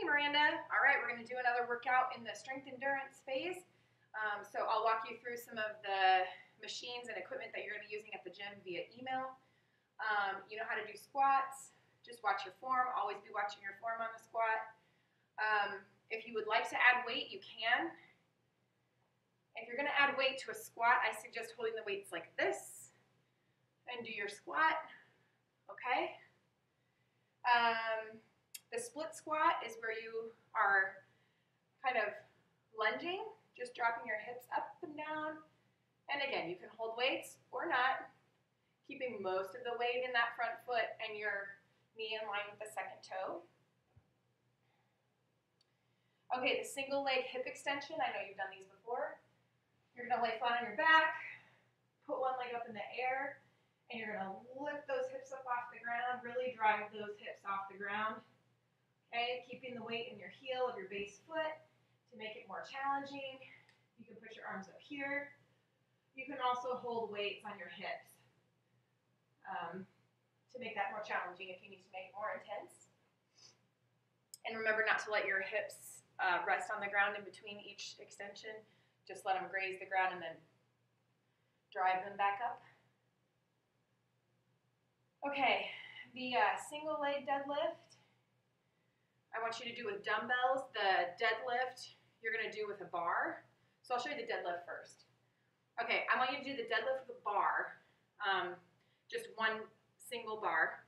Hey Miranda. All right, we're going to do another workout in the strength endurance phase. So I'll walk you through some of the machines and equipment that you're going to be using at the gym via email. You know how to do squats. Just watch your form. Always be watching your form on the squat. If you would like to add weight, you can. If you're going to add weight to a squat, I suggest holding the weights like this and do your squat. Okay? The split squat is where you are kind of lunging, just dropping your hips up and down. And again, you can hold weights or not, keeping most of the weight in that front foot and your knee in line with the second toe. Okay, the single leg hip extension, I know you've done these before. You're going to lay flat on your back, put one leg up in the air, and you're going to lift those hips up off the ground, really drive those hips off the ground. Okay, keeping the weight in your heel of your base foot to make it more challenging. You can put your arms up here. You can also hold weights on your hips to make that more challenging if you need to make it more intense. And remember not to let your hips rest on the ground in between each extension. Just let them graze the ground and then drive them back up. Okay, the single leg deadlift, I want you to do with dumbbells. The deadlift you're going to do with a bar. So I'll show you the deadlift first. Okay, I want you to do the deadlift with a bar, just one single bar.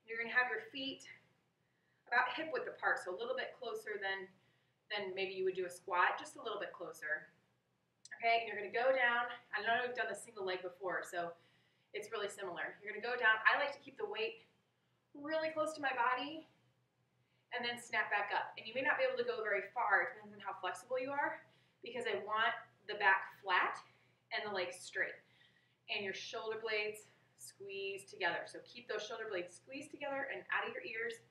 You're going to have your feet about hip width apart, so a little bit closer than maybe you would do a squat, just a little bit closer. Okay, and you're going to go down. I know we've done the single leg before, so it's really similar. You're going to go down. I like to keep the weight really close to my body and then snap back up. And you may not be able to go very far. It depends on how flexible you are, because I want the back flat and the legs straight. And your shoulder blades squeeze together. So keep those shoulder blades squeezed together and out of your ears.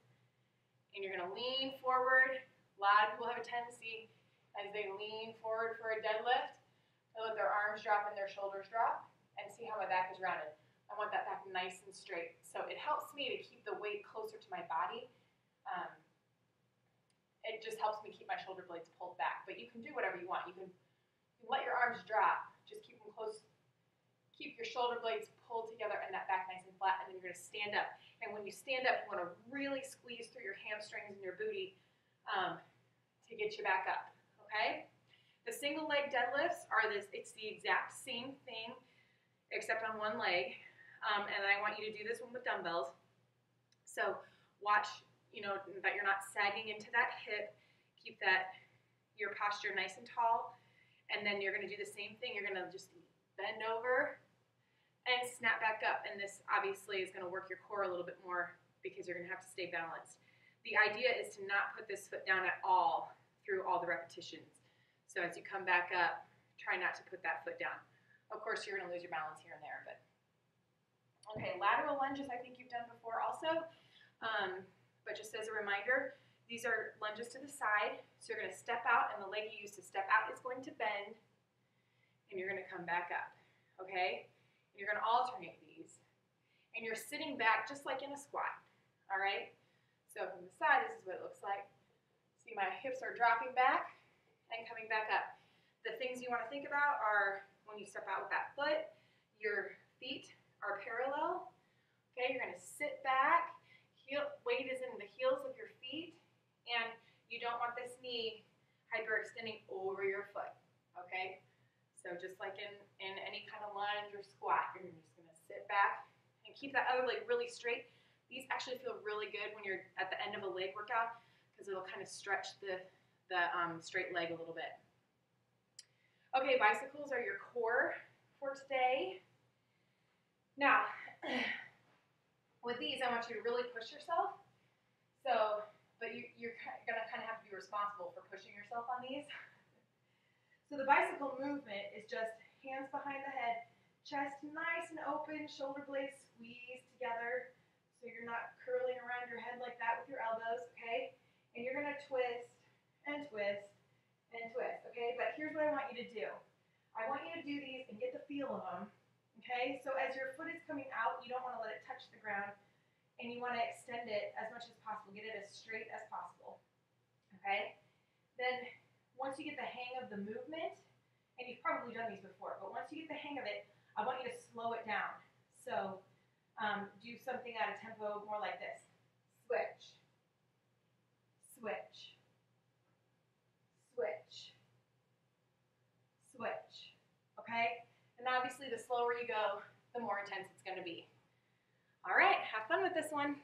And you're going to lean forward. A lot of people have a tendency as they lean forward for a deadlift to let their arms drop and their shoulders drop. And see how my back is rounded. I want that back nice and straight. So it helps me to keep the weight closer to my body. It just helps me keep my shoulder blades pulled back. But you can do whatever you want. You can let your arms drop. Just keep them close. Keep your shoulder blades pulled together and that back nice and flat. And then you're going to stand up. And when you stand up, you want to really squeeze through your hamstrings and your booty to get you back up. Okay? The single leg deadlifts are this. It's the exact same thing, except on one leg, and I want you to do this one with dumbbells. So watch, that you're not sagging into that hip. Keep your posture nice and tall, and then you're going to do the same thing. You're going to just bend over and snap back up, and this obviously is going to work your core a little bit more because you're going to have to stay balanced. The idea is to not put this foot down at all through all the repetitions. So as you come back up, try not to put that foot down. Of course, you're going to lose your balance here and there, but okay, lateral lunges I think you've done before also, but just as a reminder, these are lunges to the side, so you're going to step out, and the leg you use to step out is going to bend, and you're going to come back up, okay? And you're going to alternate these, and you're sitting back just like in a squat, all right? So from the side, this is what it looks like. See, my hips are dropping back and coming back up. The things you want to think about are when you step out with that foot, your feet are parallel. Okay, you're going to sit back. Weight is in the heels of your feet, and you don't want this knee hyperextending over your foot. Okay, so just like in any kind of lunge or squat, you're just going to sit back and keep that other leg really straight. These actually feel really good when you're at the end of a leg workout because it'll kind of stretch the straight leg a little bit. Okay, bicycles are your core for today. Now, with these, I want you to really push yourself. But you're going to kind of have to be responsible for pushing yourself on these. So the bicycle movement is just hands behind the head, chest nice and open, shoulder blades squeezed together, so you're not curling around your head like that with your elbows, okay? And you're going to twist and twist and twist, okay? But here's what I want you to do. I want you to do these and get the feel of them, okay? So as your foot is coming out, you don't want to let it touch the ground, and you want to extend it as much as possible. Get it as straight as possible. okay? Then once you get the hang of the movement, and you've probably done these before, but once you get the hang of it, I want you to slow it down. So do something at a tempo more like this. Switch, switch, switch, switch, okay? And obviously the slower you go, the more intense it's gonna be. All right, have fun with this one.